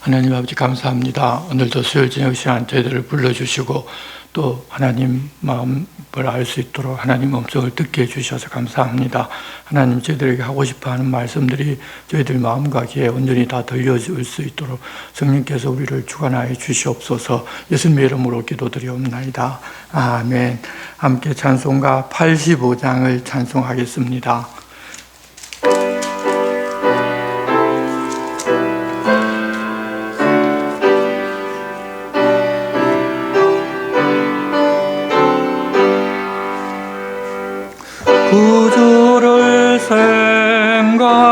하나님 아버지 감사합니다. 오늘도 수요일 저녁 시간 저희들을 불러주시고 또 하나님 마음을 알 수 있도록 하나님 음성을 듣게 해주셔서 감사합니다. 하나님 저희들에게 하고 싶어하는 말씀들이 저희들 마음과 귀에 온전히 다 들려줄 수 있도록 성령께서 우리를 주관하여 주시옵소서. 예수님의 이름으로 기도드리옵나이다. 아멘. 함께 찬송가 85장을 찬송하겠습니다. 구주를 생각만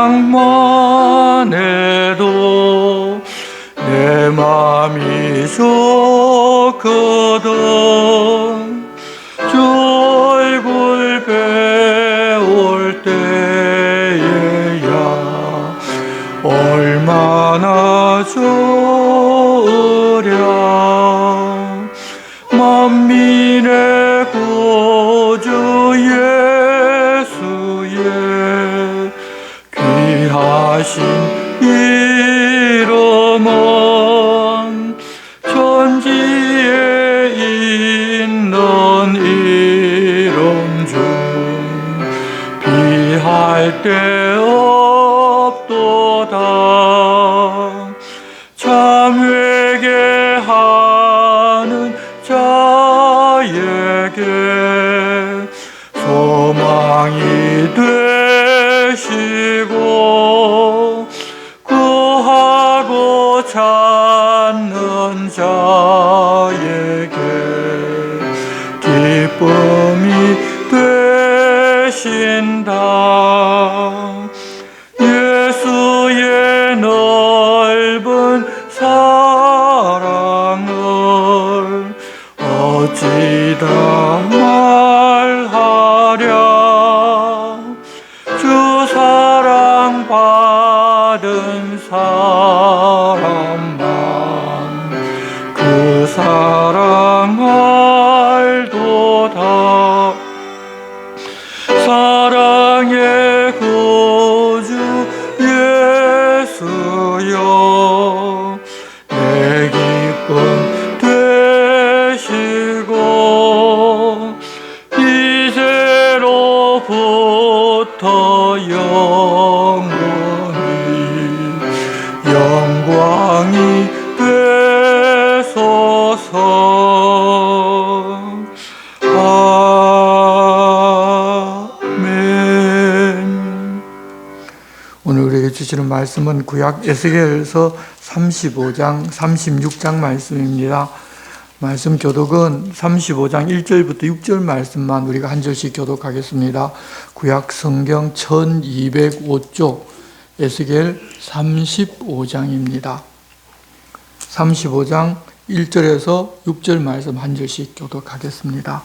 해도 내 맘이 좋거든. 주 얼굴 배울 때에야 얼마나 좋으랴. 만민의 구주 귀하신 이름은 천지에 있는 이름 중 비할 데 없도다. 참 회개하는 자에게 소망이 되시고 구하고 찾는 자에게 기쁨이 되신다. 예수의 넓은 사랑을 어찌다 말하랴. 주 사랑 받은 사람만 그 사랑 알도다. 사랑의 구주 예수여 내 기쁨 되시고 이제로부터 영광이 되소서. 아멘. 오늘 우리에게 주시는 말씀은 구약 에스겔서 35장 36장 말씀입니다. 말씀 교독은 35장 1절부터 6절 말씀만 우리가 한 절씩 교독하겠습니다. 구약 성경 1205쪽 에스겔 35장입니다. 35장 1절에서 6절 말씀 한 절씩 교독하겠습니다.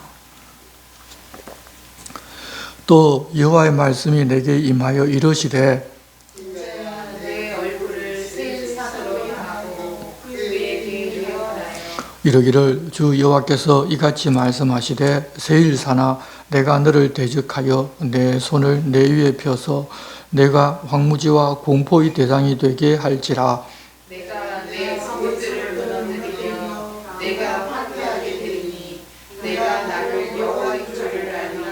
또 여호와의 말씀이 내게 임하여 이르시되 이르기를 주 여호와께서 이같이 말씀하시되 세일사나 내가 너를 대적하여 내 손을 내 위에 펴서 내가 황무지와 공포의 대상이 되게 할지라. 내가 내 성들을 무너뜨리며 내가 파괴하게 되리니 내가 나를 여호와인 줄을 알리라.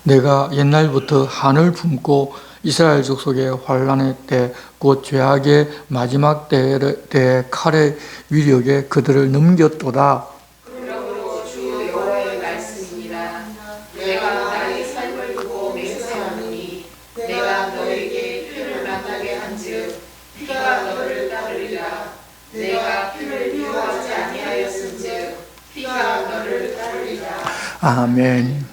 내가 옛날부터 한을 품고 이스라엘 족속의 환난의 때 곧 죄악의 마지막 때의 칼의 위력에 그들을 넘겼도다. 그러므로 주 여호와의 말씀이니라. 내가 나의 삶을 두고 맹세하노니 내가 너에게 피를 만나게 한즉 피가 너를 따르리라. 내가 피를 미워하지 아니하였은즉 피가 너를 따르리라. 아멘.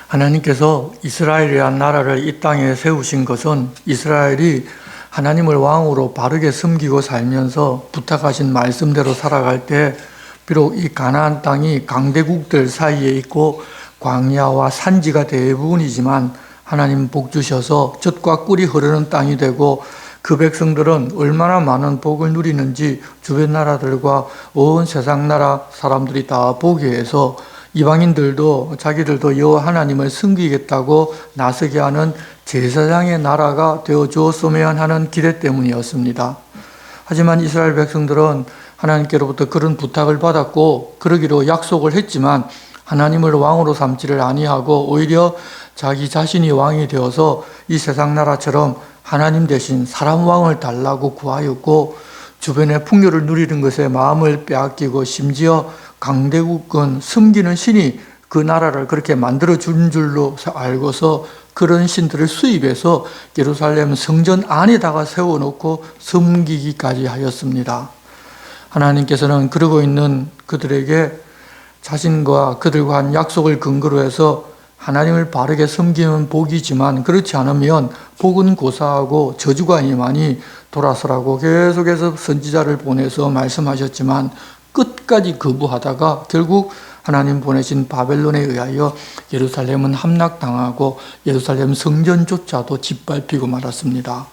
하나님께서 이스라엘이란 나라를 이 땅에 세우신 것은 이스라엘이 하나님을 왕으로 바르게 섬기고 살면서 부탁하신 말씀대로 살아갈 때 비록 이 가나안 땅이 강대국들 사이에 있고 광야와 산지가 대부분이지만 하나님 복 주셔서 젖과 꿀이 흐르는 땅이 되고 그 백성들은 얼마나 많은 복을 누리는지 주변 나라들과 온 세상 나라 사람들이 다 보게 해서 이방인들도 자기들도 여호와 하나님을 섬기겠다고 나서게 하는 제사장의 나라가 되어 주었으면 하는 기대 때문이었습니다. 하지만 이스라엘 백성들은 하나님께로부터 그런 부탁을 받았고 그러기로 약속을 했지만 하나님을 왕으로 삼지를 아니하고 오히려 자기 자신이 왕이 되어서 이 세상 나라처럼 하나님 대신 사람 왕을 달라고 구하였고 주변의 풍요를 누리는 것에 마음을 빼앗기고 심지어 강대국은 섬기는 신이 그 나라를 그렇게 만들어준 줄로 알고서 그런 신들을 수입해서 예루살렘 성전 안에다가 세워놓고 섬기기까지 하였습니다. 하나님께서는 그러고 있는 그들에게 자신과 그들과 한 약속을 근거로 해서 하나님을 바르게 섬기면 복이지만 그렇지 않으면 복은 고사하고 저주가 임하니 돌아서라고 계속해서 선지자를 보내서 말씀하셨지만 끝까지 거부하다가 결국 하나님 보내신 바벨론에 의하여 예루살렘은 함락당하고 예루살렘 성전조차도 짓밟히고 말았습니다.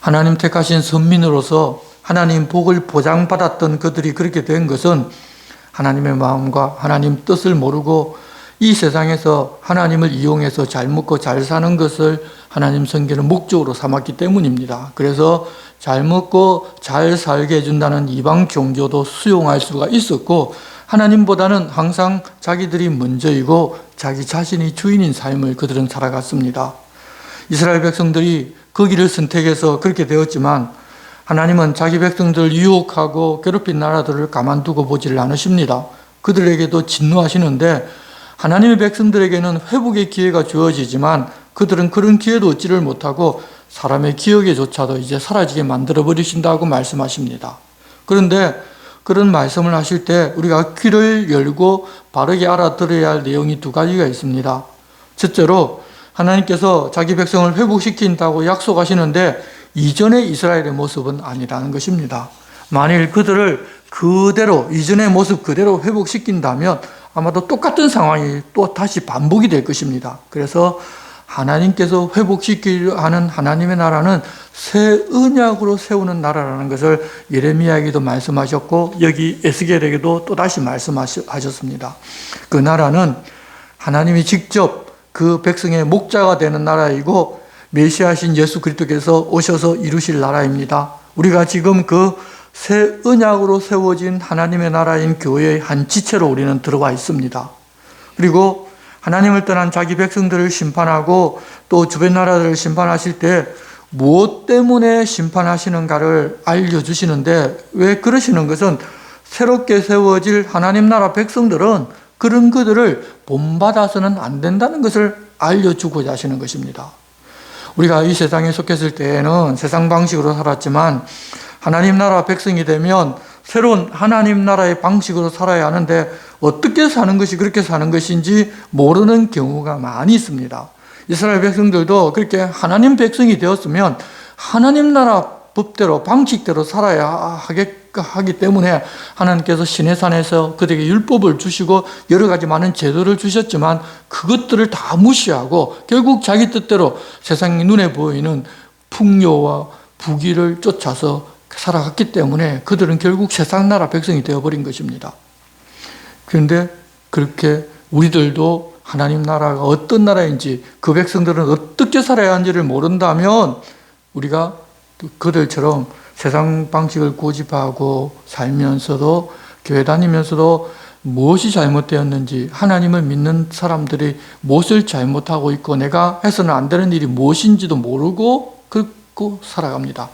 하나님 택하신 선민으로서 하나님 복을 보장받았던 그들이 그렇게 된 것은 하나님의 마음과 하나님 뜻을 모르고 이 세상에서 하나님을 이용해서 잘 먹고 잘 사는 것을 하나님 선교는 목적으로 삼았기 때문입니다. 그래서 잘 먹고 잘 살게 해준다는 이방 종교도 수용할 수가 있었고 하나님보다는 항상 자기들이 먼저이고 자기 자신이 주인인 삶을 그들은 살아갔습니다. 이스라엘 백성들이 그 길을 선택해서 그렇게 되었지만 하나님은 자기 백성들을 유혹하고 괴롭힌 나라들을 가만두고 보지를 않으십니다. 그들에게도 진노하시는데 하나님의 백성들에게는 회복의 기회가 주어지지만 그들은 그런 기회도 얻지를 못하고 사람의 기억에조차도 이제 사라지게 만들어 버리신다고 말씀하십니다. 그런데 그런 말씀을 하실 때 우리가 귀를 열고 바르게 알아들어야 할 내용이 두 가지가 있습니다. 첫째로 하나님께서 자기 백성을 회복시킨다고 약속하시는데 이전의 이스라엘의 모습은 아니라는 것입니다. 만일 그들을 그대로 이전의 모습 그대로 회복시킨다면 아마도 똑같은 상황이 또 다시 반복이 될 것입니다. 그래서 하나님께서 회복시키려 하는 하나님의 나라는 새 언약으로 세우는 나라라는 것을 예레미야에게도 말씀하셨고 여기 에스겔에게도 또다시 말씀하셨습니다. 그 나라는 하나님이 직접 그 백성의 목자가 되는 나라이고 메시아신 예수 그리스도께서 오셔서 이루실 나라입니다. 우리가 지금 그 새 언약으로 세워진 하나님의 나라인 교회의 한 지체로 우리는 들어와 있습니다. 그리고 하나님을 떠난 자기 백성들을 심판하고 또 주변 나라들을 심판하실 때 무엇 때문에 심판하시는가를 알려주시는데 왜 그러시는 것은 새롭게 세워질 하나님 나라 백성들은 그런 그들을 본받아서는 안 된다는 것을 알려주고자 하시는 것입니다. 우리가 이 세상에 속했을 때에는 세상 방식으로 살았지만 하나님 나라 백성이 되면 새로운 하나님 나라의 방식으로 살아야 하는데 어떻게 사는 것이 그렇게 사는 것인지 모르는 경우가 많이 있습니다. 이스라엘 백성들도 그렇게 하나님 백성이 되었으면 하나님 나라 법대로 방식대로 살아야 하기 때문에 하나님께서 시내산에서 그들에게 율법을 주시고 여러 가지 많은 제도를 주셨지만 그것들을 다 무시하고 결국 자기 뜻대로 세상이 눈에 보이는 풍요와 부귀를 쫓아서 살아갔기 때문에 그들은 결국 세상 나라 백성이 되어버린 것입니다. 그런데 그렇게 우리들도 하나님 나라가 어떤 나라인지 그 백성들은 어떻게 살아야 하는지를 모른다면 우리가 그들처럼 세상 방식을 고집하고 살면서도 교회 다니면서도 무엇이 잘못되었는지 하나님을 믿는 사람들이 무엇을 잘못하고 있고 내가 해서는 안 되는 일이 무엇인지도 모르고 그렇고 살아갑니다.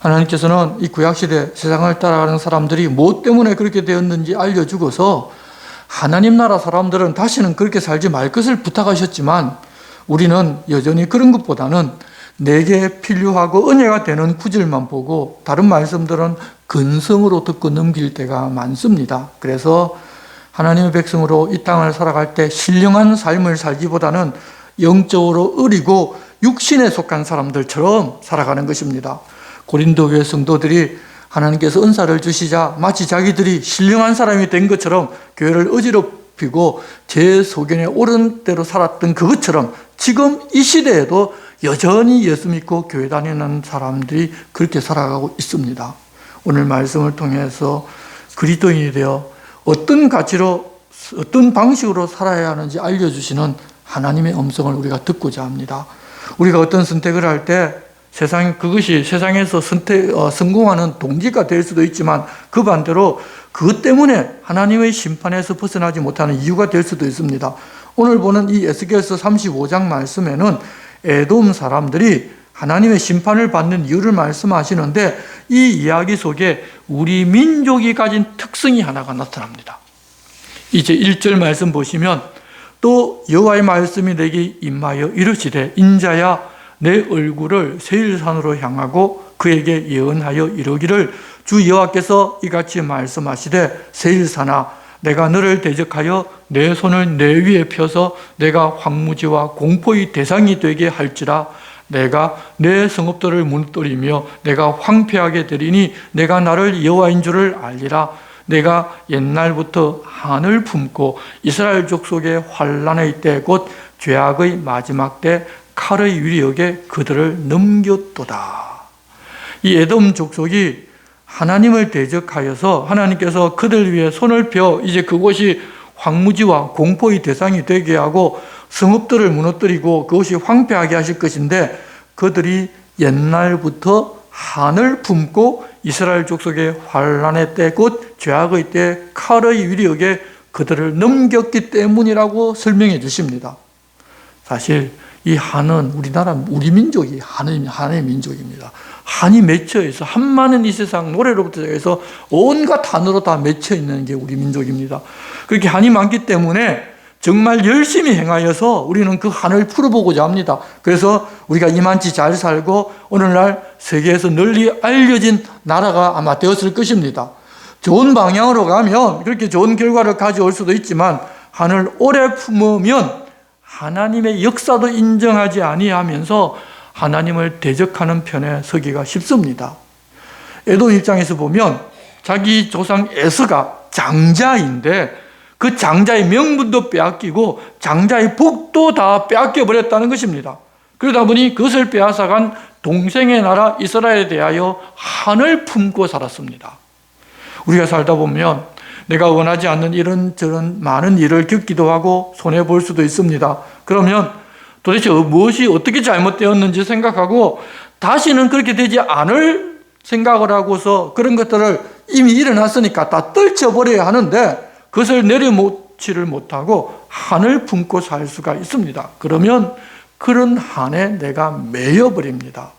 하나님께서는 이 구약시대 세상을 따라가는 사람들이 무엇 때문에 그렇게 되었는지 알려주고서 하나님 나라 사람들은 다시는 그렇게 살지 말 것을 부탁하셨지만 우리는 여전히 그런 것보다는 내게 필요하고 은혜가 되는 구절만 보고 다른 말씀들은 근성으로 듣고 넘길 때가 많습니다. 그래서 하나님의 백성으로 이 땅을 살아갈 때 신령한 삶을 살기보다는 영적으로 어리고 육신에 속한 사람들처럼 살아가는 것입니다. 고린도 교회 성도들이 하나님께서 은사를 주시자 마치 자기들이 신령한 사람이 된 것처럼 교회를 어지럽히고 제 소견에 옳은 대로 살았던 그것처럼 지금 이 시대에도 여전히 예수 믿고 교회 다니는 사람들이 그렇게 살아가고 있습니다. 오늘 말씀을 통해서 그리스도인이 되어 어떤 가치로 어떤 방식으로 살아야 하는지 알려주시는 하나님의 음성을 우리가 듣고자 합니다. 우리가 어떤 선택을 할 때 그것이 세상에서 성공하는 동기가 될 수도 있지만 그 반대로 그것 때문에 하나님의 심판에서 벗어나지 못하는 이유가 될 수도 있습니다. 오늘 보는 이 에스겔서 35장 말씀에는 에돔 사람들이 하나님의 심판을 받는 이유를 말씀하시는데 이 이야기 속에 우리 민족이 가진 특성이 하나가 나타납니다. 이제 1절 말씀 보시면 또 여호와의 말씀이 내게 임하여 이르시되 인자야 내 얼굴을 세일산으로 향하고 그에게 예언하여 이르기를 주 여호와께서 이같이 말씀하시되 세일산아 내가 너를 대적하여 내 손을 내 위에 펴서 내가 황무지와 공포의 대상이 되게 할지라 내가 내 성읍들을 무너뜨리며 내가 황폐하게 되리니 내가 나를 여호와인 줄을 알리라 내가 옛날부터 한을 품고 이스라엘 족속의 환난의 때 곧 죄악의 마지막 때 칼의 위력에 그들을 넘겼도다. 이 에돔 족속이 하나님을 대적하여서 하나님께서 그들 위해 손을 펴 이제 그곳이 황무지와 공포의 대상이 되게 하고 성읍들을 무너뜨리고 그것이 황폐하게 하실 것인데 그들이 옛날부터 한을 품고 이스라엘 족속의 환난의 때 곧 죄악의 때 칼의 위력에 그들을 넘겼기 때문이라고 설명해 주십니다. 사실 이 한은 우리 민족이 한의 민족입니다. 한이 맺혀 있어 한많은 이 세상 노래로부터 해서 온갖 한으로 다 맺혀 있는 게 우리 민족입니다. 그렇게 한이 많기 때문에 정말 열심히 행하여서 우리는 그 한을 풀어보고자 합니다. 그래서 우리가 이만치 잘 살고 오늘날 세계에서 널리 알려진 나라가 아마 되었을 것입니다. 좋은 방향으로 가면 그렇게 좋은 결과를 가져올 수도 있지만 한을 오래 품으면 하나님의 역사도 인정하지 아니하면서 하나님을 대적하는 편에 서기가 쉽습니다. 에돔 입장에서 보면 자기 조상 에서가 장자인데 그 장자의 명분도 빼앗기고 장자의 복도 다 빼앗겨 버렸다는 것입니다. 그러다 보니 그것을 빼앗아간 동생의 나라 이스라엘에 대하여 한을 품고 살았습니다. 우리가 살다 보면 내가 원하지 않는 이런저런 많은 일을 겪기도 하고 손해볼 수도 있습니다. 그러면 도대체 무엇이 어떻게 잘못되었는지 생각하고 다시는 그렇게 되지 않을 생각을 하고서 그런 것들을 이미 일어났으니까 다 떨쳐버려야 하는데 그것을 내려놓지를 못하고 한을 품고 살 수가 있습니다. 그러면 그런 한에 내가 매여버립니다.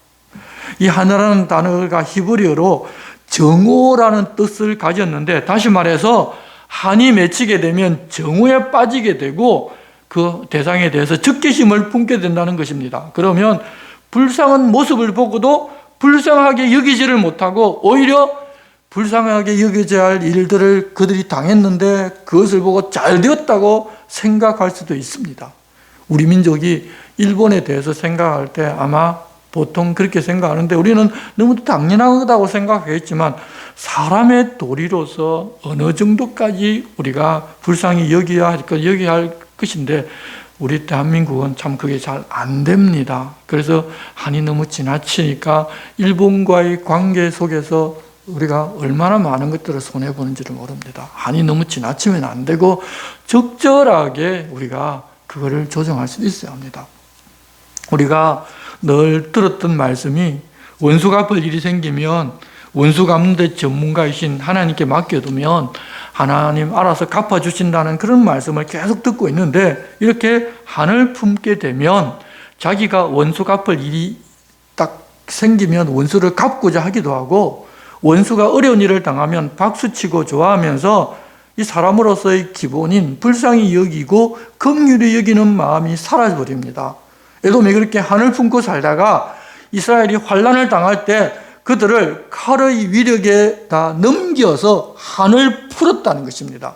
이 한이라는 단어가 히브리어로 정오라는 뜻을 가졌는데 다시 말해서 한이 맺히게 되면 정오에 빠지게 되고 그 대상에 대해서 적개심을 품게 된다는 것입니다. 그러면 불쌍한 모습을 보고도 불쌍하게 여기지를 못하고 오히려 불쌍하게 여겨져야 할 일들을 그들이 당했는데 그것을 보고 잘 되었다고 생각할 수도 있습니다. 우리 민족이 일본에 대해서 생각할 때 아마 보통 그렇게 생각하는데 우리는 너무 당연하다고 생각하겠지만 사람의 도리로서 어느 정도까지 우리가 불쌍히 여겨야 할 것인데 우리 대한민국은 참 그게 잘 안 됩니다. 그래서 한이 너무 지나치니까 일본과의 관계 속에서 우리가 얼마나 많은 것들을 손해보는지를 모릅니다. 한이 너무 지나치면 안 되고 적절하게 우리가 그거를 조정할 수 있어야 합니다. 우리가 늘 들었던 말씀이 원수 갚을 일이 생기면 원수 갚는 데 전문가이신 하나님께 맡겨두면 하나님 알아서 갚아주신다는 그런 말씀을 계속 듣고 있는데 이렇게 한을 품게 되면 자기가 원수 갚을 일이 딱 생기면 원수를 갚고자 하기도 하고 원수가 어려운 일을 당하면 박수치고 좋아하면서 이 사람으로서의 기본인 불쌍히 여기고 긍휼히 여기는 마음이 사라져버립니다. 에돔이 그렇게 한을 품고 살다가 이스라엘이 환난을 당할 때 그들을 칼의 위력에 다 넘겨서 한을 풀었다는 것입니다.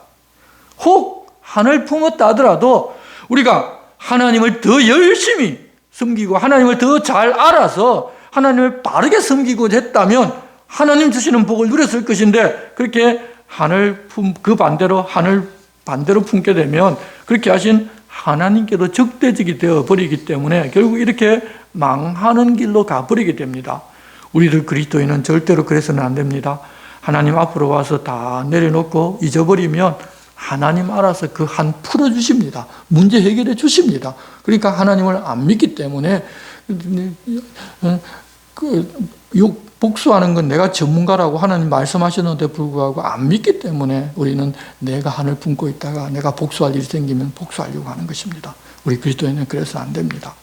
혹 한을 품었다 하더라도 우리가 하나님을 더 열심히 섬기고 하나님을 더 잘 알아서 하나님을 바르게 섬기고자 했다면 하나님 주시는 복을 누렸을 것인데 그렇게 그 반대로 한을 반대로 품게 되면 그렇게 하신 하나님께도 적대적이 되어 버리기 때문에 결국 이렇게 망하는 길로 가버리게 됩니다. 우리들 그리스도인은 절대로 그래서는 안 됩니다. 하나님 앞으로 와서 다 내려놓고 잊어버리면 하나님 알아서 그 한 풀어주십니다. 문제 해결해 주십니다. 그러니까 하나님을 안 믿기 때문에 복수하는 건 내가 전문가라고 하나님 말씀하셨는데 불구하고 안 믿기 때문에 우리는 내가 한을 품고 있다가 내가 복수할 일이 생기면 복수하려고 하는 것입니다. 우리 그리스도인은 그래서 안 됩니다.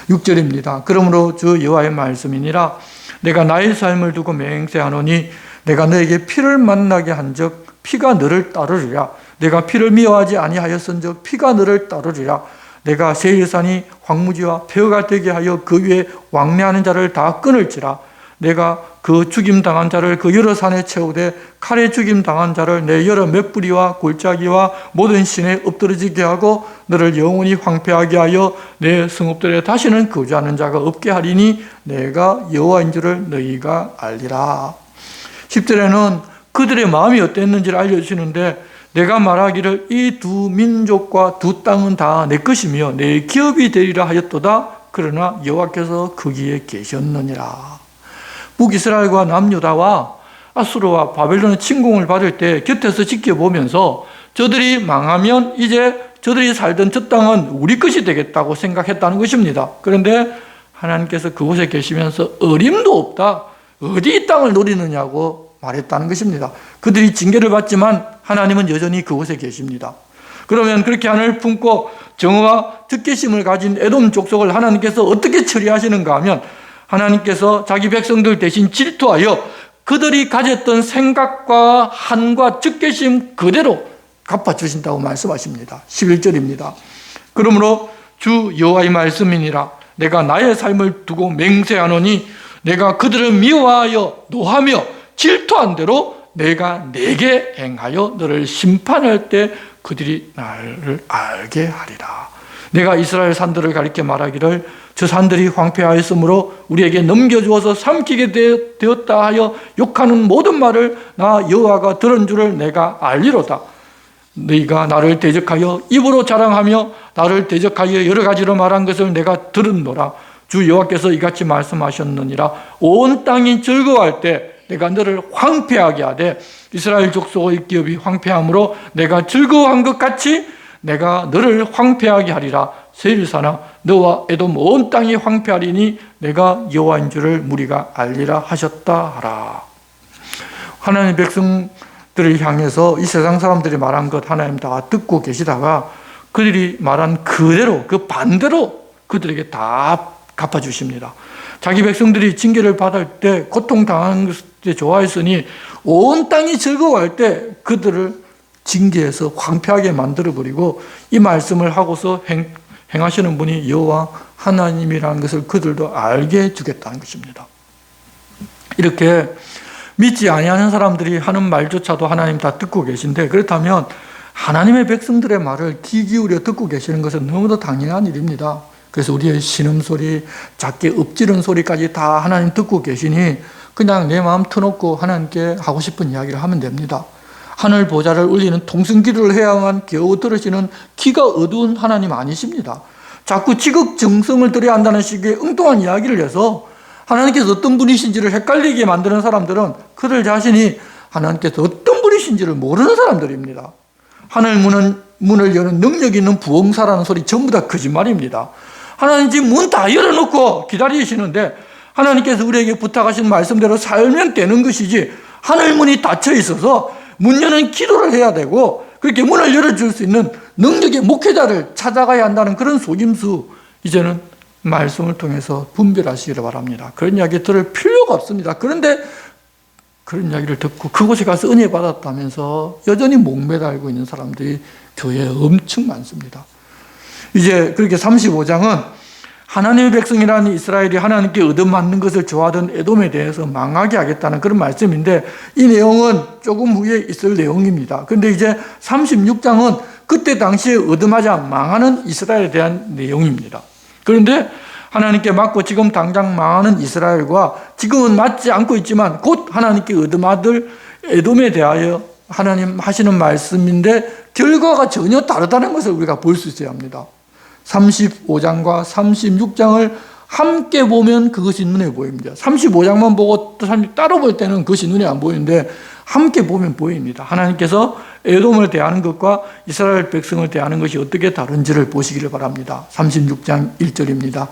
6절입니다. 그러므로 주 여호와의 말씀이니라 내가 나의 삶을 두고 맹세하노니 내가 너에게 피를 만나게 한즉 피가 너를 따르리라. 내가 피를 미워하지 아니하였은즉 피가 너를 따르리라. 내가 세일산이 황무지와 폐허가 되게 하여 그 위에 왕래하는 자를 다 끊을지라. 내가 그 죽임당한 자를 그 여러 산에 채우되 칼에 죽임당한 자를 내 여러 맷뿌리와 골짜기와 모든 신에 엎드러지게 하고 너를 영원히 황폐하게 하여 내 성읍들에 다시는 거주하는 자가 없게 하리니 내가 여호와인 줄을 너희가 알리라. 10절에는 그들의 마음이 어땠는지를 알려주시는데 내가 말하기를 이 두 민족과 두 땅은 다 내 것이며 내 기업이 되리라 하였도다. 그러나 여호와께서 거기에 계셨느니라. 북이스라엘과 남유다와 아수르와 바벨론의 침공을 받을 때 곁에서 지켜보면서 저들이 망하면 이제 저들이 살던 저 땅은 우리 것이 되겠다고 생각했다는 것입니다. 그런데 하나님께서 그곳에 계시면서 어림도 없다. 어디 이 땅을 노리느냐고 말했다는 것입니다. 그들이 징계를 받지만 하나님은 여전히 그곳에 계십니다. 그러면 그렇게 하나님을 품고 정의와 뜻계심을 가진 에돔 족속을 하나님께서 어떻게 처리하시는가 하면 하나님께서 자기 백성들 대신 질투하여 그들이 가졌던 생각과 한과 뜻계심 그대로 갚아주신다고 말씀하십니다. 11절입니다. 그러므로 주 여호와의 말씀이니라 내가 나의 삶을 두고 맹세하노니 내가 그들을 미워하여 노하며 질투한 대로 내가 내게 행하여 너를 심판할 때 그들이 나를 알게 하리라. 내가 이스라엘 산들을 가리켜 말하기를 저 산들이 황폐하였으므로 우리에게 넘겨주어서 삼키게 되었다 하여 욕하는 모든 말을 나 여호와가 들은 줄을 내가 알리로다. 너희가 나를 대적하여 입으로 자랑하며 나를 대적하여 여러 가지로 말한 것을 내가 들었노라. 주 여호와께서 이같이 말씀하셨느니라. 온 땅이 즐거워할 때 내가 너를 황폐하게 하되 이스라엘 족속의 기업이 황폐함으로 내가 즐거워한 것 같이 내가 너를 황폐하게 하리라. 세일산아 너와 에돔 온 땅이 황폐하리니 내가 여호와인 줄을 무리가 알리라 하셨다 하라. 하나님의 백성들을 향해서 이 세상 사람들이 말한 것 하나님 다 듣고 계시다가 그들이 말한 그대로 그 반대로 그들에게 다 갚아주십니다. 자기 백성들이 징계를 받을 때 고통당하는 것에 좋아했으니 온 땅이 즐거워할 때 그들을 징계해서 황폐하게 만들어버리고 이 말씀을 하고서 행하시는 분이 여호와 하나님이라는 것을 그들도 알게 해주겠다는 것입니다. 이렇게 믿지 아니하는 사람들이 하는 말조차도 하나님 다 듣고 계신데 그렇다면 하나님의 백성들의 말을 귀 기울여 듣고 계시는 것은 너무도 당연한 일입니다. 그래서 우리의 신음소리, 작게 엎지른 소리까지 다 하나님 듣고 계시니 그냥 내 마음 터놓고 하나님께 하고 싶은 이야기를 하면 됩니다. 하늘 보좌를 울리는 통성기도를 해야만 겨우 들으시는 귀가 어두운 하나님 아니십니다. 자꾸 지극정성을 드려야 한다는 식의 엉뚱한 이야기를 해서 하나님께서 어떤 분이신지를 헷갈리게 만드는 사람들은 그들 자신이 하나님께서 어떤 분이신지를 모르는 사람들입니다. 하늘 문을 여는 능력 있는 부흥사라는 소리 전부 다 거짓말입니다. 하나님 지금 문 다 열어놓고 기다리시는데 하나님께서 우리에게 부탁하신 말씀대로 살면 되는 것이지 하늘 문이 닫혀 있어서 문 여는 기도를 해야 되고 그렇게 문을 열어줄 수 있는 능력의 목회자를 찾아가야 한다는 그런 속임수 이제는 말씀을 통해서 분별하시기를 바랍니다. 그런 이야기 들을 필요가 없습니다. 그런데 그런 이야기를 듣고 그곳에 가서 은혜 받았다면서 여전히 목매달고 있는 사람들이 교회에 엄청 많습니다. 이제 그렇게 35장은 하나님의 백성이라는 이스라엘이 하나님께 얻어맞는 것을 좋아하던 에돔에 대해서 망하게 하겠다는 그런 말씀인데 이 내용은 조금 후에 있을 내용입니다. 그런데 이제 36장은 그때 당시에 얻어맞아 망하는 이스라엘에 대한 내용입니다. 그런데 하나님께 맞고 지금 당장 망하는 이스라엘과 지금은 맞지 않고 있지만 곧 하나님께 얻어맞을 에돔에 대하여 하나님 하시는 말씀인데 결과가 전혀 다르다는 것을 우리가 볼 수 있어야 합니다. 35장과 36장을 함께 보면 그것이 눈에 보입니다. 35장만 보고 따로 볼 때는 그것이 눈에 안 보이는데 함께 보면 보입니다. 하나님께서 에돔을 대하는 것과 이스라엘 백성을 대하는 것이 어떻게 다른지를 보시기를 바랍니다. 36장 1절입니다.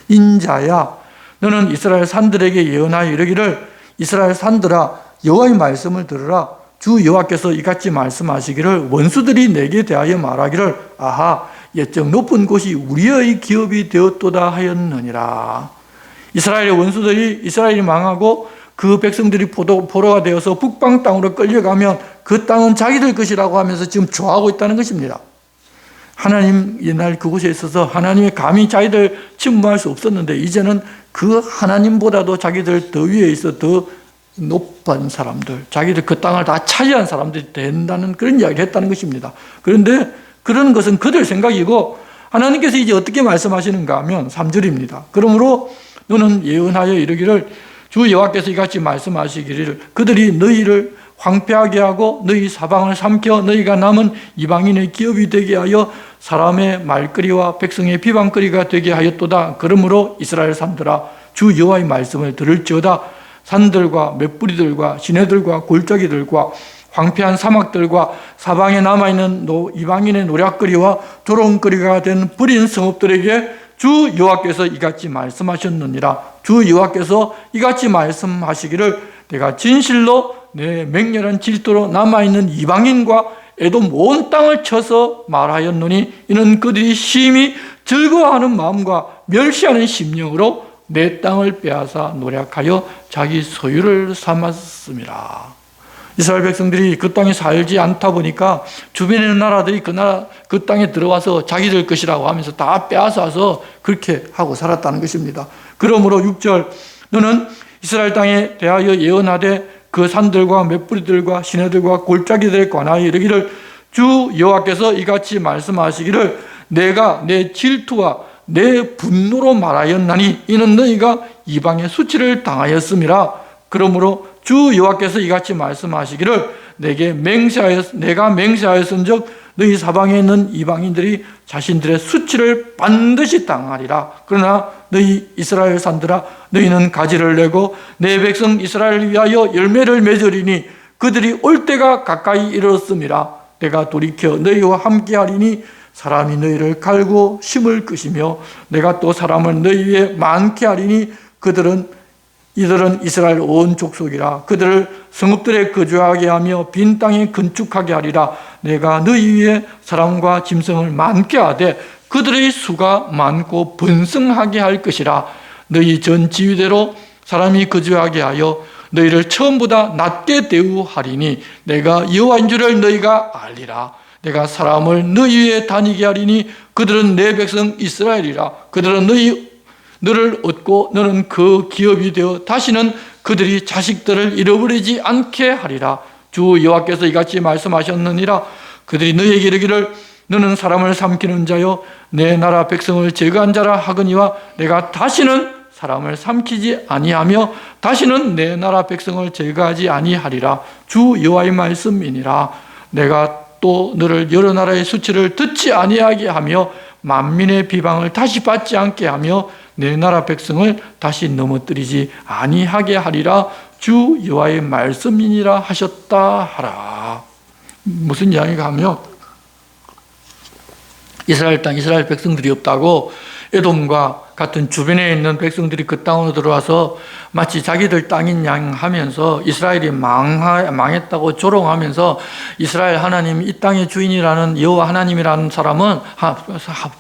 인자야 너는 이스라엘 산들에게 예언하여 이르기를 이스라엘 산들아 여호와의 말씀을 들으라. 주 여호와께서 이같이 말씀하시기를 원수들이 내게 대하여 말하기를 아하 옛적 높은 곳이 우리의 기업이 되었도다 하였느니라. 이스라엘의 원수들이 이스라엘이 망하고 그 백성들이 포로가 되어서 북방 땅으로 끌려가면 그 땅은 자기들 것이라고 하면서 지금 좋아하고 있다는 것입니다. 하나님 옛날 그곳에 있어서 하나님의 감히 자기들 침범할 수 없었는데 이제는 그 하나님보다도 자기들 더 위에 있어 더 높은 사람들, 자기들 그 땅을 다 차지한 사람들이 된다는 그런 이야기를 했다는 것입니다. 그런데 그런 것은 그들 생각이고 하나님께서 이제 어떻게 말씀하시는가 하면 3절입니다. 그러므로 너는 예언하여 이르기를 주 여호와께서 이같이 말씀하시기를 그들이 너희를 황폐하게 하고 너희 사방을 삼켜 너희가 남은 이방인의 기업이 되게 하여 사람의 말거리와 백성의 비방거리가 되게 하였도다. 그러므로 이스라엘 산들아 주 여호와의 말씀을 들을지어다. 산들과 맷뿌리들과 시내들과 골짜기들과 황폐한 사막들과 사방에 남아있는 이방인의 노략거리와 조롱거리가 된 버린 성읍들에게 주 여호와께서 이같이 말씀하셨느니라. 주 여호와께서 이같이 말씀하시기를 내가 진실로 내 맹렬한 질투로 남아있는 이방인과 에돔 온 땅을 쳐서 말하였노니 이는 그들이 심히 즐거워하는 마음과 멸시하는 심령으로 내 땅을 빼앗아 노략하여 자기 소유를 삼았습니다. 이스라엘 백성들이 그 땅에 살지 않다 보니까 주변에 있는 나라들이 그 땅에 들어와서 자기들 것이라고 하면서 다 빼앗아서 그렇게 하고 살았다는 것입니다. 그러므로 6절 너는 이스라엘 땅에 대하여 예언하되 그 산들과 맷뿌리들과 시내들과 골짜기들에 관하여 이르기를 주 여호와께서 이같이 말씀하시기를 내가 내 질투와 내 분노로 말하였나니 이는 너희가 이방의 수치를 당하였음이라. 그러므로 주 여호와께서 이같이 말씀하시기를 내가 맹세하였은즉 너희 사방에 있는 이방인들이 자신들의 수치를 반드시 당하리라. 그러나 너희 이스라엘 산들아 너희는 가지를 내고 내 백성 이스라엘을 위하여 열매를 맺으리니 그들이 올 때가 가까이 이르렀음이라. 내가 돌이켜 너희와 함께하리니 사람이 너희를 갈고 심을 것이며 내가 또 사람을 너희 위에 많게 하리니 이들은 이스라엘 온 족속이라. 그들을 성읍들에 거주하게 하며 빈 땅에 건축하게 하리라. 내가 너희 위에 사람과 짐승을 많게 하되 그들의 수가 많고 번성하게 할 것이라. 너희 전 지위대로 사람이 거주하게 하여 너희를 처음보다 낮게 대우하리니 내가 여호와인 줄을 너희가 알리라. 내가 사람을 너희 위에 다니게 하리니 그들은 내 백성 이스라엘이라. 그들은 너를 얻고 너는 그 기업이 되어 다시는 그들이 자식들을 잃어버리지 않게 하리라. 주 여호와께서 이같이 말씀하셨느니라. 그들이 너희에게 이르기를 너는 사람을 삼키는 자요 내 나라 백성을 제거한 자라 하거니와 내가 다시는 사람을 삼키지 아니하며 다시는 내 나라 백성을 제거하지 아니하리라. 주 여호와의 말씀이니라. 내가 또 너를 여러 나라의 수치를 듣지 아니하게 하며 만민의 비방을 다시 받지 않게 하며 내 나라 백성을 다시 넘어뜨리지 아니하게 하리라. 주 여호와의 말씀이니라 하셨다 하라. 무슨 이야기가 하면 이스라엘 땅 이스라엘 백성들이 없다고 에돔과 같은 주변에 있는 백성들이 그 땅으로 들어와서 마치 자기들 땅인 양 하면서 이스라엘이 망했다고 조롱하면서 이스라엘 하나님 이 땅의 주인이라는 여호와 하나님이라는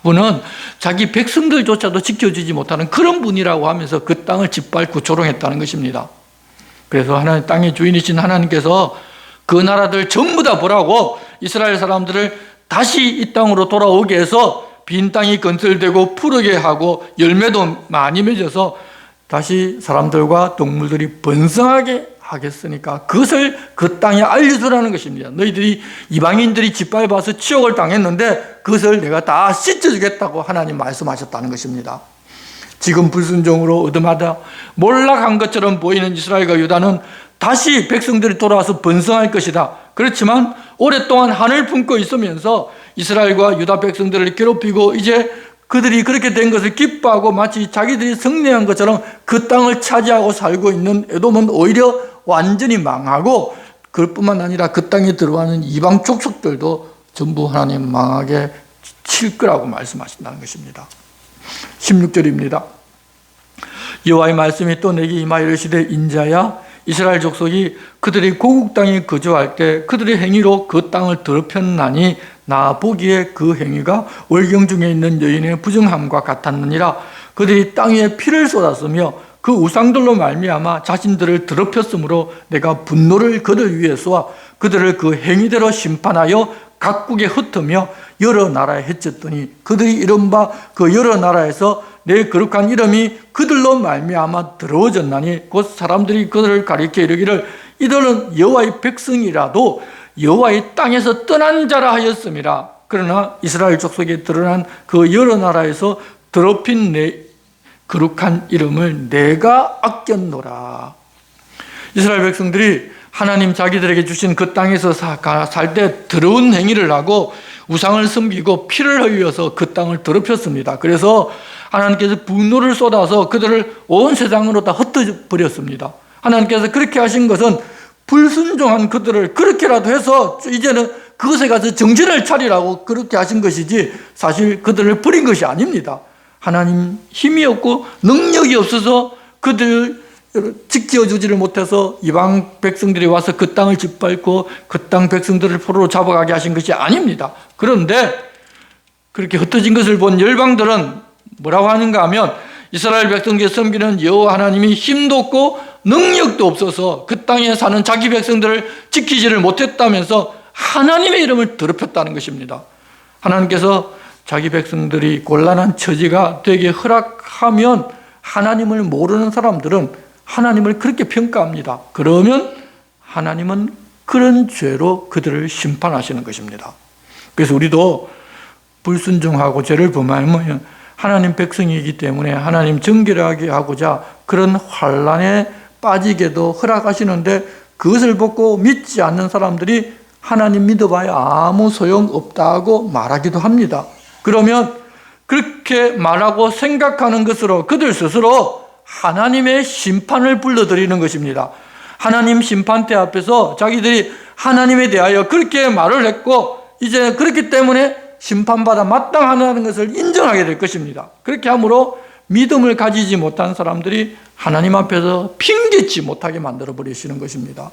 분은 자기 백성들조차도 지켜주지 못하는 그런 분이라고 하면서 그 땅을 짓밟고 조롱했다는 것입니다. 그래서 하나님 땅의 주인이신 하나님께서 그 나라들 전부 다 보라고 이스라엘 사람들을 다시 이 땅으로 돌아오게 해서 빈 땅이 건설되고 푸르게 하고 열매도 많이 맺어서 다시 사람들과 동물들이 번성하게 하겠으니까 그것을 그 땅에 알려주라는 것입니다. 너희들이 이방인들이 짓밟아서 치욕을 당했는데 그것을 내가 다 씻어주겠다고 하나님 말씀하셨다는 것입니다. 지금 불순종으로 얻어맞아 몰락한 것처럼 보이는 이스라엘과 유다는 다시 백성들이 돌아와서 번성할 것이다. 그렇지만 오랫동안 한을 품고 있으면서 이스라엘과 유다 백성들을 괴롭히고 이제 그들이 그렇게 된 것을 기뻐하고 마치 자기들이 승리한 것처럼 그 땅을 차지하고 살고 있는 에돔은 오히려 완전히 망하고 그것뿐만 아니라 그 땅에 들어가는 이방 족속들도 전부 하나님 망하게 칠 거라고 말씀하신다는 것입니다. 16절입니다. 여호와의 말씀이 또 내게 임하여 이르시되 인자야 이스라엘 족속이 그들이 고국 땅에 거주할 때 그들의 행위로 그 땅을 더럽혔나니 나 보기에 그 행위가 월경 중에 있는 여인의 부정함과 같았느니라. 그들이 땅 위에 피를 쏟았으며 그 우상들로 말미암아 자신들을 더럽혔으므로 내가 분노를 그들 위에 쏘아 그들을 그 행위대로 심판하여 각국에 흩으며 여러 나라에 해쳤더니 그들이 이른바 그 여러 나라에서 내 거룩한 이름이 그들로 말미암아 더러워졌나니 곧 사람들이 그들을 가리켜 이르기를 이들은 여호와의 백성이라도 여호와의 땅에서 떠난 자라 하였음이라. 그러나 이스라엘 족속에 드러난 그 여러 나라에서 더럽힌 내 거룩한 이름을 내가 아꼈노라. 이스라엘 백성들이 하나님 자기들에게 주신 그 땅에서 살 때 더러운 행위를 하고 우상을 섬기고 피를 흘려서 그 땅을 더럽혔습니다. 그래서 하나님께서 분노를 쏟아서 그들을 온 세상으로 다 흩어버렸습니다. 하나님께서 그렇게 하신 것은 불순종한 그들을 그렇게라도 해서 이제는 그것에 가서 정신을 차리라고 그렇게 하신 것이지 사실 그들을 버린 것이 아닙니다. 하나님 힘이 없고 능력이 없어서 그들을 지켜주지를 못해서 이방 백성들이 와서 그 땅을 짓밟고 그 땅 백성들을 포로로 잡아가게 하신 것이 아닙니다. 그런데 그렇게 흩어진 것을 본 열방들은 뭐라고 하는가 하면 이스라엘 백성들이 섬기는 여호와 하나님이 힘도 없고 능력도 없어서 그 땅에 사는 자기 백성들을 지키지를 못했다면서 하나님의 이름을 더럽혔다는 것입니다. 하나님께서 자기 백성들이 곤란한 처지가 되게 허락하면 하나님을 모르는 사람들은 하나님을 그렇게 평가합니다. 그러면 하나님은 그런 죄로 그들을 심판하시는 것입니다. 그래서 우리도 불순종하고 죄를 범하면 하나님 백성이기 때문에 하나님 정결하게 하고자 그런 환난에 빠지게도 허락하시는데 그것을 보고 믿지 않는 사람들이 하나님 믿어봐야 아무 소용없다고 말하기도 합니다. 그러면 그렇게 말하고 생각하는 것으로 그들 스스로 하나님의 심판을 불러들이는 것입니다. 하나님 심판대 앞에서 자기들이 하나님에 대하여 그렇게 말을 했고 이제 그렇기 때문에 심판받아 마땅하다는 것을 인정하게 될 것입니다. 그렇게 함으로 믿음을 가지지 못한 사람들이 하나님 앞에서 핑계치 못하게 만들어 버리시는 것입니다.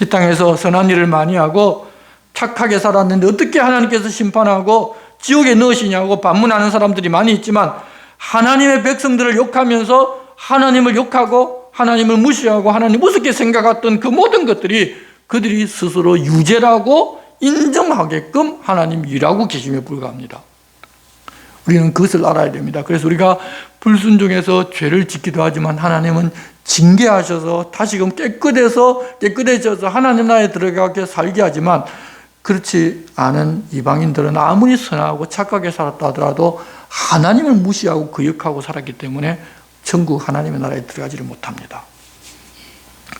이 땅에서 선한 일을 많이 하고 착하게 살았는데 어떻게 하나님께서 심판하고 지옥에 넣으시냐고 반문하는 사람들이 많이 있지만 하나님의 백성들을 욕하면서 하나님을 욕하고 하나님을 무시하고 하나님 우습게 생각했던 그 모든 것들이 그들이 스스로 유죄라고 인정하게끔 하나님 일하고 계심에 불과합니다. 우리는 그것을 알아야 됩니다. 그래서 우리가 불순종해서 죄를 짓기도 하지만 하나님은 징계하셔서 다시금 깨끗해져서 하나님 나라에 들어가게 살게 하지만 그렇지 않은 이방인들은 아무리 선하고 착하게 살았다 하더라도 하나님을 무시하고 거역하고 살았기 때문에 천국 하나님의 나라에 들어가지를 못합니다.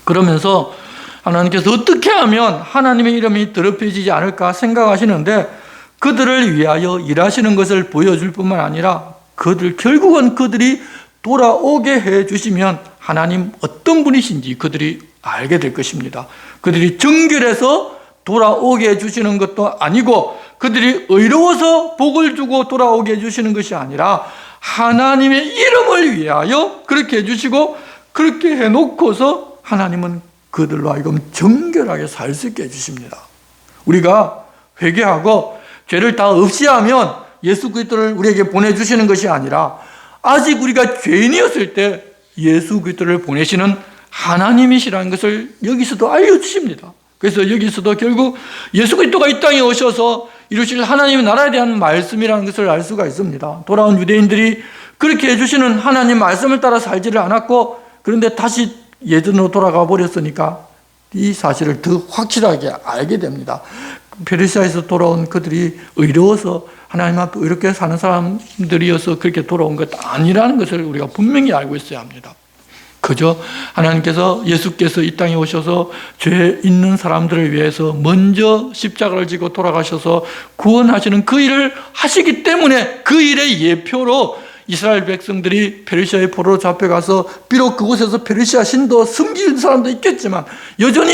그러면서 하나님께서 어떻게 하면 하나님의 이름이 더럽혀지지 않을까 생각하시는데 그들을 위하여 일하시는 것을 보여줄 뿐만 아니라 결국은 그들이 돌아오게 해주시면 하나님 어떤 분이신지 그들이 알게 될 것입니다. 그들이 정결해서 돌아오게 해주시는 것도 아니고 그들이 의로워서 복을 주고 돌아오게 해주시는 것이 아니라 하나님의 이름을 위하여 그렇게 해주시고 그렇게 해놓고서 하나님은 그들로 하여금 정결하게 살 수 있게 해주십니다. 우리가 회개하고 죄를 다 없이 하면 예수 그리스도를 우리에게 보내주시는 것이 아니라 아직 우리가 죄인이었을 때 예수 그리스도를 보내시는 하나님이시라는 것을 여기서도 알려주십니다. 그래서 여기서도 결국 예수 그리스도가 이 땅에 오셔서 이루실 하나님의 나라에 대한 말씀이라는 것을 알 수가 있습니다. 돌아온 유대인들이 그렇게 해주시는 하나님 말씀을 따라 살지를 않았고 그런데 다시 예전으로 돌아가 버렸으니까 이 사실을 더 확실하게 알게 됩니다. 페르시아에서 돌아온 그들이 의로워서 하나님 앞에 이렇게 사는 사람들이어서 그렇게 돌아온 것 아니라는 것을 우리가 분명히 알고 있어야 합니다. 그저 하나님께서 예수께서 이 땅에 오셔서 죄 있는 사람들을 위해서 먼저 십자가를 지고 돌아가셔서 구원하시는 그 일을 하시기 때문에 그 일의 예표로 이스라엘 백성들이 페르시아의 포로로 잡혀가서 비록 그곳에서 페르시아 신도 섬기는 사람도 있겠지만 여전히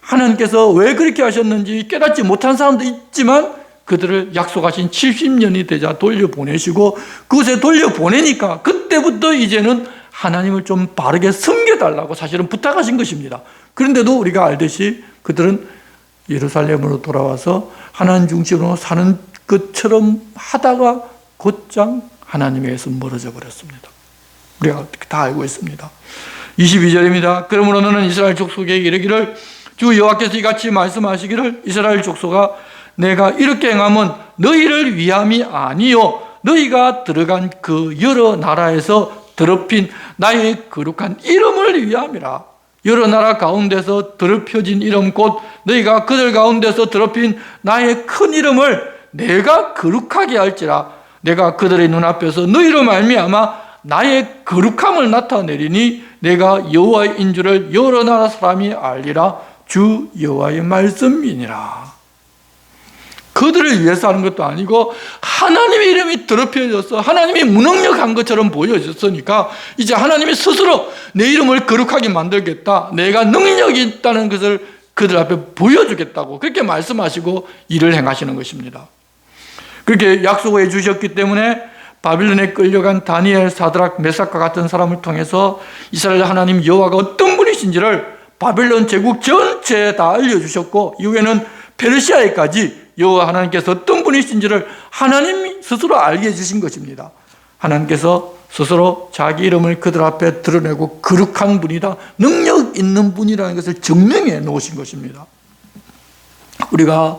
하나님께서 왜 그렇게 하셨는지 깨닫지 못한 사람도 있지만 그들을 약속하신 70년이 되자 돌려보내시고 그곳에 돌려보내니까 그때부터 이제는 하나님을 좀 바르게 섬겨달라고 사실은 부탁하신 것입니다. 그런데도 우리가 알듯이 그들은 예루살렘으로 돌아와서 하나님 중심으로 사는 것처럼 하다가 곧장 하나님에게서 멀어져 버렸습니다. 우리가 다 알고 있습니다. 22절입니다. 그러므로 너는 이스라엘 족속에게 이르기를 주 여호와께서 이같이 말씀하시기를 이스라엘 족속아 내가 이렇게 행하면 너희를 위함이 아니요 너희가 들어간 그 여러 나라에서 더럽힌 나의 거룩한 이름을 위함이라. 여러 나라 가운데서 더럽혀진 이름 곧 너희가 그들 가운데서 더럽힌 나의 큰 이름을 내가 거룩하게 할지라. 내가 그들의 눈앞에서 너희로 말미암아 나의 거룩함을 나타내리니 내가 여호와인 줄을 여러 나라 사람이 알리라. 주 여호와의 말씀이니라. 그들을 위해서 하는 것도 아니고 하나님의 이름이 더럽혀져서 하나님이 무능력한 것처럼 보여졌으니까 이제 하나님이 스스로 내 이름을 거룩하게 만들겠다. 내가 능력이 있다는 것을 그들 앞에 보여주겠다고 그렇게 말씀하시고 일을 행하시는 것입니다. 그렇게 약속해 주셨기 때문에 바빌론에 끌려간 다니엘, 사드락, 메삭과 같은 사람을 통해서 이스라엘 하나님 여호와가 어떤 분이신지를 바빌론 제국 전체에 다 알려주셨고 이후에는 페르시아에까지 여호와 하나님께서 어떤 분이신지를 하나님이 스스로 알게 해주신 것입니다. 하나님께서 스스로 자기 이름을 그들 앞에 드러내고 거룩한 분이다, 능력 있는 분이라는 것을 증명해 놓으신 것입니다. 우리가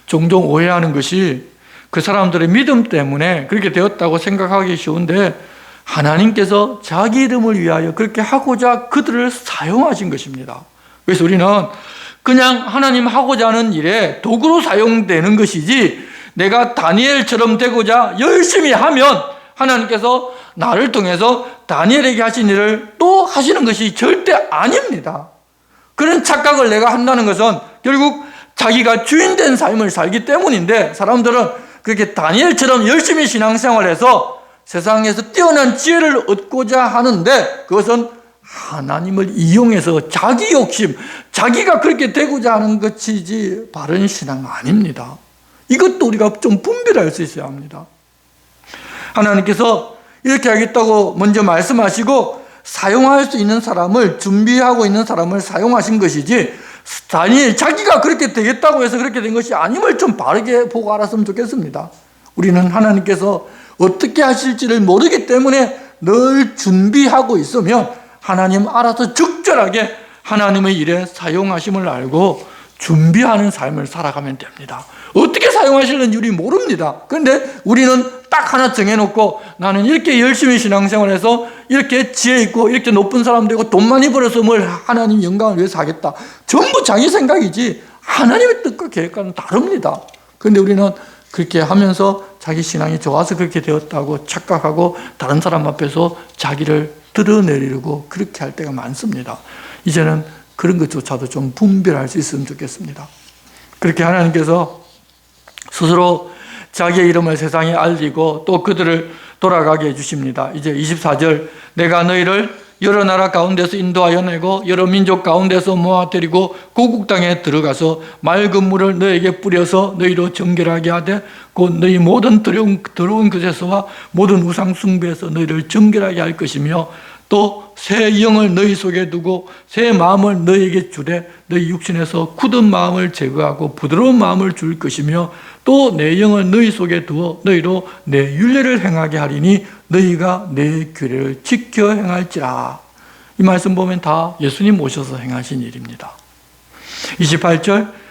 종종 오해하는 것이 그 사람들의 믿음 때문에 그렇게 되었다고 생각하기 쉬운데 하나님께서 자기 이름을 위하여 그렇게 하고자 그들을 사용하신 것입니다. 그래서 우리는 그냥 하나님 하고자 하는 일에 도구로 사용되는 것이지 내가 다니엘처럼 되고자 열심히 하면 하나님께서 나를 통해서 다니엘에게 하신 일을 또 하시는 것이 절대 아닙니다. 그런 착각을 내가 한다는 것은 결국 자기가 주인된 삶을 살기 때문인데 사람들은 그렇게 다니엘처럼 열심히 신앙생활해서 세상에서 뛰어난 지혜를 얻고자 하는데 그것은 하나님을 이용해서 자기 욕심, 자기가 그렇게 되고자 하는 것이지 바른 신앙 아닙니다. 이것도 우리가 좀 분별할 수 있어야 합니다. 하나님께서 이렇게 하겠다고 먼저 말씀하시고 사용할 수 있는 사람을 준비하고 있는 사람을 사용하신 것이지 다니엘 자기가 그렇게 되겠다고 해서 그렇게 된 것이 아님을 좀 바르게 보고 알았으면 좋겠습니다. 우리는 하나님께서 어떻게 하실지를 모르기 때문에 늘 준비하고 있으면 하나님 알아서 적절하게 하나님의 일에 사용하심을 알고 준비하는 삶을 살아가면 됩니다. 어떻게 사용하시는지 우리 모릅니다. 그런데 우리는 딱 하나 정해놓고 나는 이렇게 열심히 신앙생활해서 이렇게 지혜 있고 이렇게 높은 사람 되고 돈 많이 벌어서 뭘 하나님 영광을 위해서 하겠다. 전부 자기 생각이지 하나님의 뜻과 계획과는 다릅니다. 그런데 우리는 그렇게 하면서 자기 신앙이 좋아서 그렇게 되었다고 착각하고 다른 사람 앞에서 자기를 드러내려고 그렇게 할 때가 많습니다. 이제는 그런 것조차도 좀 분별할 수 있으면 좋겠습니다. 그렇게 하나님께서 스스로 자기의 이름을 세상에 알리고 또 그들을 돌아가게 해주십니다. 이제 24절 내가 너희를 여러 나라 가운데서 인도하여 내고 여러 민족 가운데서 모아들이고 고국 땅에 들어가서 맑은 물을 너에게 뿌려서 너희로 정결하게 하되 곧 너희 모든 더러운 것에서와 모든 우상 숭배에서 너희를 정결하게 할 것이며 또 새 영을 너희 속에 두고 새 마음을 너희에게 주되 너희 육신에서 굳은 마음을 제거하고 부드러운 마음을 줄 것이며 또 내 영을 너희 속에 두어 너희로 내 율례를 행하게 하리니 너희가 내 규례를 지켜 행할지라. 이 말씀 보면 다 예수님 오셔서 행하신 일입니다. 28절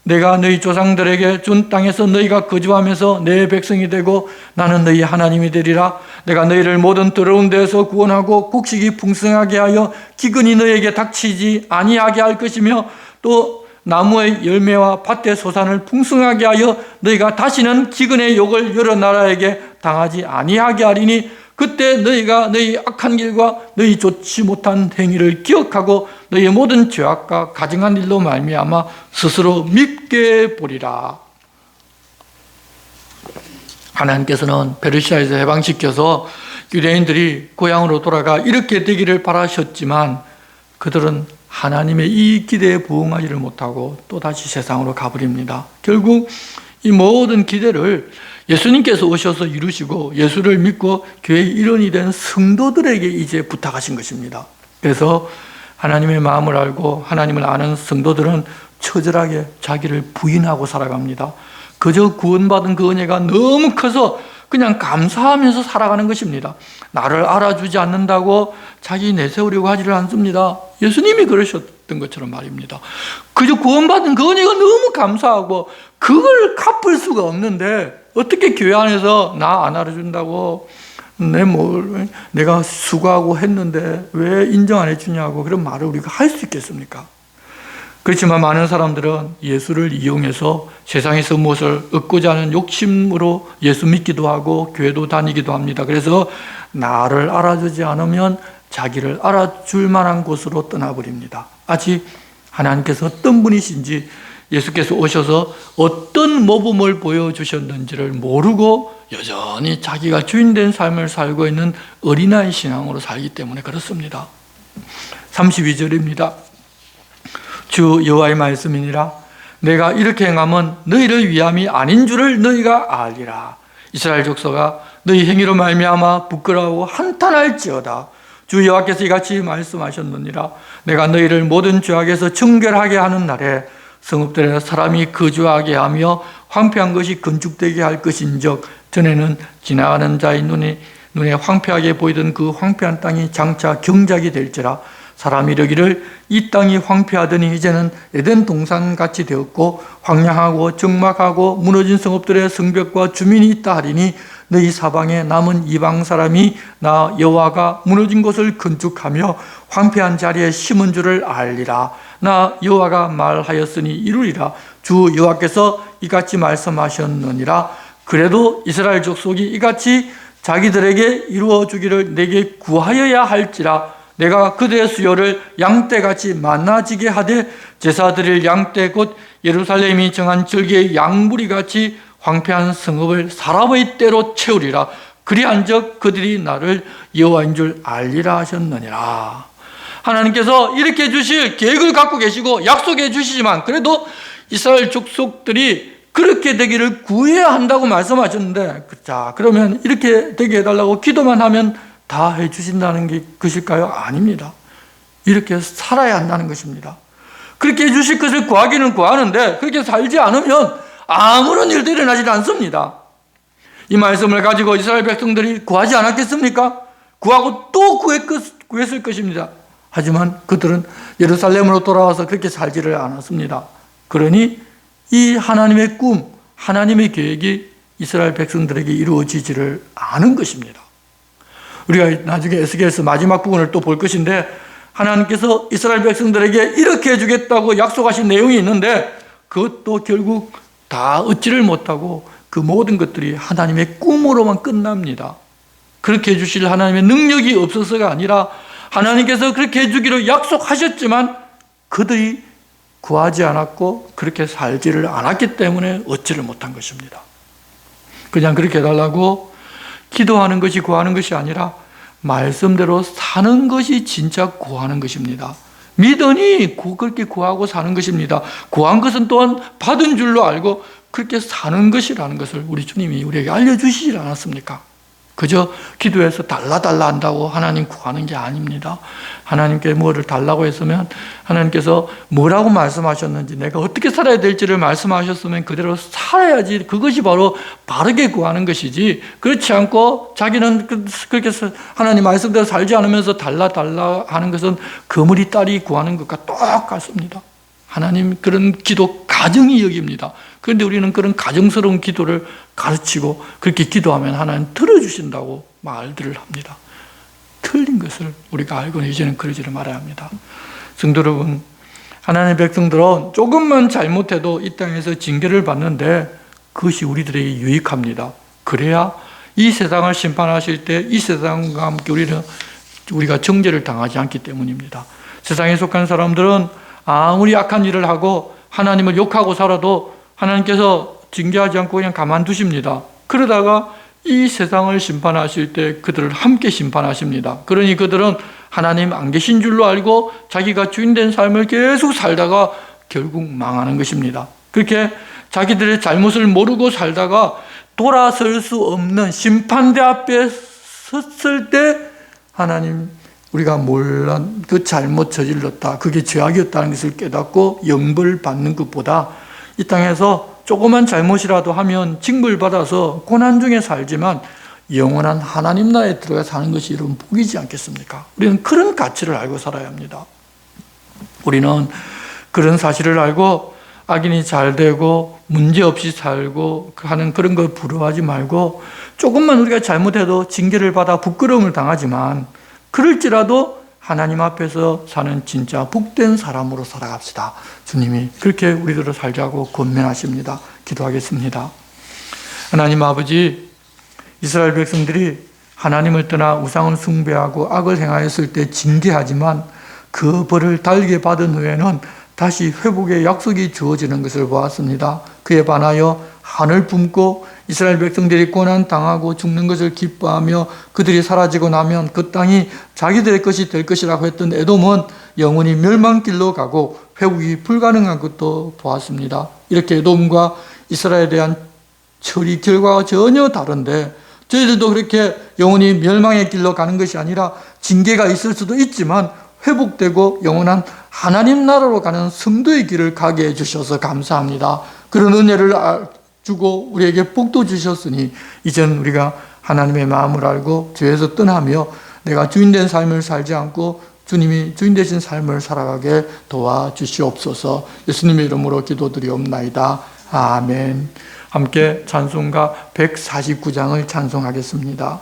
내가 너희 조상들에게 준 땅에서 너희가 거주하면서 내 백성이 되고 나는 너희 하나님이 되리라. 내가 너희를 모든 더러운 데에서 구원하고 곡식이 풍성하게 하여 기근이 너희에게 닥치지 아니하게 할 것이며 또 나무의 열매와 밭의 소산을 풍성하게 하여 너희가 다시는 기근의 욕을 여러 나라에게 당하지 아니하게 하리니 그때 너희가 너희 악한 길과 너희 좋지 못한 행위를 기억하고 너희의 모든 죄악과 가증한 일로 말미암아 스스로 밉게 보리라. 하나님께서는 페르시아에서 해방시켜서 유대인들이 고향으로 돌아가 이렇게 되기를 바라셨지만 그들은 하나님의 이 기대에 부응하지를 못하고 또다시 세상으로 가버립니다. 결국 이 모든 기대를 예수님께서 오셔서 이루시고 예수를 믿고 교회의 일원이 된 성도들에게 이제 부탁하신 것입니다. 그래서 하나님의 마음을 알고 하나님을 아는 성도들은 처절하게 자기를 부인하고 살아갑니다. 그저 구원받은 그 은혜가 너무 커서 그냥 감사하면서 살아가는 것입니다. 나를 알아주지 않는다고 자기 내세우려고 하지를 않습니다. 예수님이 그러셨던 것처럼 말입니다. 그저 구원받은 그 은혜가 너무 감사하고 그걸 갚을 수가 없는데 어떻게 교회 안에서 나 안 알아준다고 내가 수고하고 했는데 왜 인정 안 해주냐고 그런 말을 우리가 할 수 있겠습니까? 그렇지만 많은 사람들은 예수를 이용해서 세상에서 무엇을 얻고자 하는 욕심으로 예수 믿기도 하고 교회도 다니기도 합니다. 그래서 나를 알아주지 않으면 자기를 알아줄 만한 곳으로 떠나버립니다. 아직 하나님께서 어떤 분이신지 예수께서 오셔서 어떤 모범을 보여주셨는지를 모르고 여전히 자기가 주인된 삶을 살고 있는 어린아이 신앙으로 살기 때문에 그렇습니다. 32절입니다. 주 여호와의 말씀이니라. 내가 이렇게 행하면 너희를 위함이 아닌 줄을 너희가 알리라. 이스라엘 족속아 너희 행위로 말미암아 부끄러워하고 한탄할지어다. 주 여호와께서 이같이 말씀하셨느니라. 내가 너희를 모든 죄악에서 정결하게 하는 날에 성읍들에 사람이 거주하게 하며 황폐한 것이 건축되게 할 것인즉 전에는 지나가는 자의 눈에 황폐하게 보이던 그 황폐한 땅이 장차 경작이 될지라. 사람이 이르기를 이 땅이 황폐하더니 이제는 에덴 동산같이 되었고 황량하고 적막하고 무너진 성읍들의 성벽과 주민이 있다 하리니 너희 사방에 남은 이방 사람이 나 여호와가 무너진 곳을 건축하며 황폐한 자리에 심은 줄을 알리라. 나 여호와가 말하였으니 이루리라. 주 여호와께서 이같이 말씀하셨느니라. 그래도 이스라엘 족속이 이같이 자기들에게 이루어 주기를 내게 구하여야 할지라. 내가 그들의 수요를 양떼같이 많아지게 하되 제사 드릴 양떼 곧 예루살렘이 정한 절기의 양부리같이 황폐한 성읍을 사람의 때로 채우리라. 그리한즉 그들이 나를 여호와인 줄 알리라 하셨느니라. 하나님께서 이렇게 주실 계획을 갖고 계시고 약속해 주시지만 그래도 이스라엘 족속들이 그렇게 되기를 구해야 한다고 말씀하셨는데, 자, 그러면 이렇게 되게 해달라고 기도만 하면 다 해주신다는 게 것일까요? 아닙니다. 이렇게 살아야 한다는 것입니다. 그렇게 해주실 것을 구하기는 구하는데 그렇게 살지 않으면 아무런 일도 일어나지 않습니다. 이 말씀을 가지고 이스라엘 백성들이 구하지 않았겠습니까? 구하고 또 구했을 것입니다. 하지만 그들은 예루살렘으로 돌아와서 그렇게 살지를 않았습니다. 그러니 이 하나님의 꿈, 하나님의 계획이 이스라엘 백성들에게 이루어지지를 않은 것입니다. 우리가 나중에 에스겔서 마지막 부분을 또 볼 것인데 하나님께서 이스라엘 백성들에게 이렇게 해주겠다고 약속하신 내용이 있는데 그것도 결국 다 얻지를 못하고 그 모든 것들이 하나님의 꿈으로만 끝납니다. 그렇게 해주실 하나님의 능력이 없어서가 아니라 하나님께서 그렇게 해주기로 약속하셨지만 그들이 구하지 않았고 그렇게 살지를 않았기 때문에 얻지를 못한 것입니다. 그냥 그렇게 해달라고 기도하는 것이 구하는 것이 아니라 말씀대로 사는 것이 진짜 구하는 것입니다. 믿으니 그렇게 구하고 사는 것입니다. 구한 것은 또한 받은 줄로 알고 그렇게 사는 것이라는 것을 우리 주님이 우리에게 알려주시지 않았습니까? 그저 기도해서 달라 한다고 하나님 구하는 게 아닙니다. 하나님께 뭐를 달라고 했으면 하나님께서 뭐라고 말씀하셨는지 내가 어떻게 살아야 될지를 말씀하셨으면 그대로 살아야지. 그것이 바로 바르게 구하는 것이지, 그렇지 않고 자기는 그렇게 하나님 말씀대로 살지 않으면서 달라 하는 것은 거물이 딸이 구하는 것과 똑같습니다. 하나님 그런 기도 가정이 여깁니다. 그런데 우리는 그런 가정스러운 기도를 가르치고 그렇게 기도하면 하나님 들어주신다고 말들을 합니다. 틀린 것을 우리가 알고는 이제는 그러지를 말아야 합니다. 성도 여러분, 하나님의 백성들은 조금만 잘못해도 이 땅에서 징계를 받는데 그것이 우리들에게 유익합니다. 그래야 이 세상을 심판하실 때 이 세상과 함께 우리가 정죄를 당하지 않기 때문입니다. 세상에 속한 사람들은 아무리 악한 일을 하고 하나님을 욕하고 살아도 하나님께서 징계하지 않고 그냥 가만두십니다. 그러다가 이 세상을 심판하실 때 그들을 함께 심판하십니다. 그러니 그들은 하나님 안 계신 줄로 알고 자기가 주인된 삶을 계속 살다가 결국 망하는 것입니다. 그렇게 자기들의 잘못을 모르고 살다가 돌아설 수 없는 심판대 앞에 섰을 때 하나님, 우리가 몰란 그 잘못 저질렀다, 그게 죄악이었다는 것을 깨닫고 영벌 받는 것보다 이 땅에서 조그만 잘못이라도 하면 징벌받아서 고난 중에 살지만 영원한 하나님 나라에 들어가 사는 것이 여러분 복이지 않겠습니까? 우리는 그런 가치를 알고 살아야 합니다. 우리는 그런 사실을 알고 악인이 잘 되고 문제없이 살고 하는 그런 걸 부러워하지 말고, 조금만 우리가 잘못해도 징계를 받아 부끄러움을 당하지만 그럴지라도 하나님 앞에서 사는 진짜 복된 사람으로 살아갑시다. 주님이 그렇게 우리들을 살자고 권면하십니다. 기도하겠습니다. 하나님 아버지, 이스라엘 백성들이 하나님을 떠나 우상을 숭배하고 악을 행하였을 때 징계하지만 그 벌을 달게 받은 후에는 다시 회복의 약속이 주어지는 것을 보았습니다. 그에 반하여 한을 품고 이스라엘 백성들이 고난당하고 죽는 것을 기뻐하며 그들이 사라지고 나면 그 땅이 자기들의 것이 될 것이라고 했던 에돔은 영원히 멸망길로 가고 회복이 불가능한 것도 보았습니다. 이렇게 에돔과 이스라엘에 대한 처리 결과가 전혀 다른데, 저희들도 그렇게 영원히 멸망의 길로 가는 것이 아니라 징계가 있을 수도 있지만 회복되고 영원한 하나님 나라로 가는 성도의 길을 가게 해주셔서 감사합니다. 그런 은혜를 주고 우리에게 복도 주셨으니 이제는 우리가 하나님의 마음을 알고 죄에서 떠나며 내가 주인된 삶을 살지 않고 주님이 주인 되신 삶을 살아가게 도와주시옵소서. 예수님의 이름으로 기도드리옵나이다. 아멘. 함께 찬송가 149장을 찬송하겠습니다.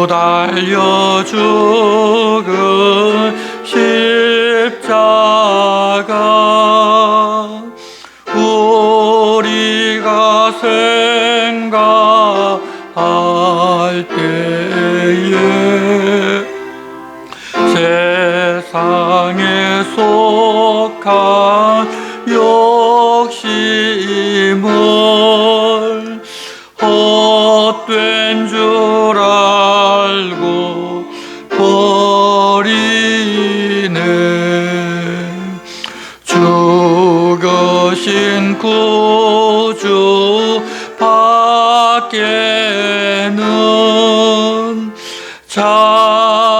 달려 죽은 십자가 우리가 생각할 때에 세상에 속한 욕심을 헛된 줄 알고 버리네. 죽으신 구주 밖에는 자랑을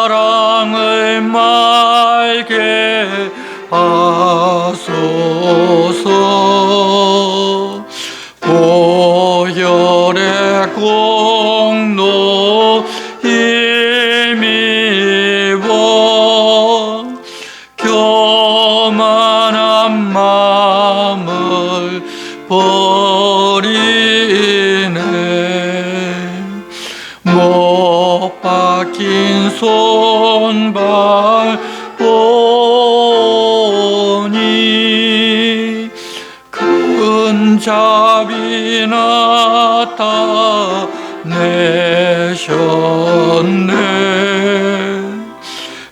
말게 하소서. 보혈의 공로 힘입어 교만한 마음을 버리네. 못 박힌 손발 보니 큰 자비 나타내셨네.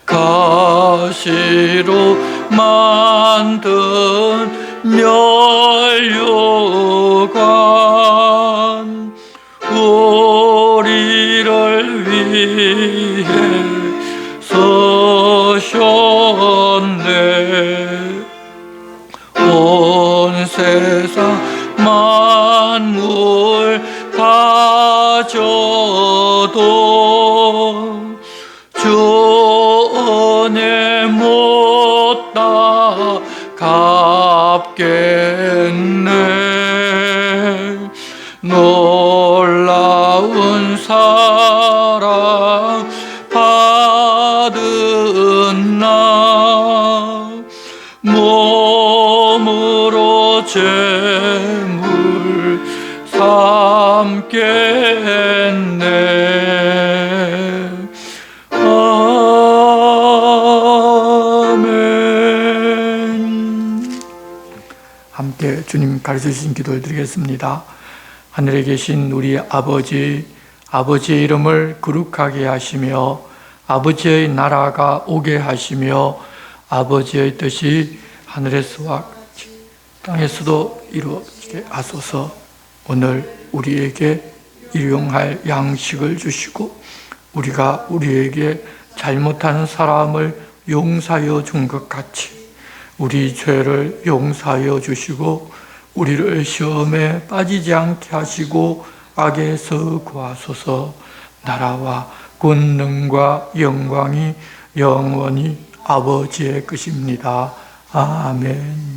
가시로 만든 면류관 우리를 위해 서셨네. 온 세상 만물 가져도 주 은혜 못 따갑겠네. 놀라운 사랑 받은 나 몸으로 제물 삼겠네. 아멘. 함께 주님 가르쳐주신 기도를 드리겠습니다. 하늘에 계신 우리 아버지, 아버지의 이름을 거룩하게 하시며 아버지의 나라가 오게 하시며 아버지의 뜻이 하늘에서와 같이 땅에서도 이루어지게 하소서. 오늘 우리에게 일용할 양식을 주시고 우리가 우리에게 잘못하는 사람을 용서하여 준 것 같이 우리 죄를 용서하여 주시고 우리를 시험에 빠지지 않게 하시고 악에서 구하소서. 나라와 권능과 영광이 영원히 아버지의 것입니다. 아멘.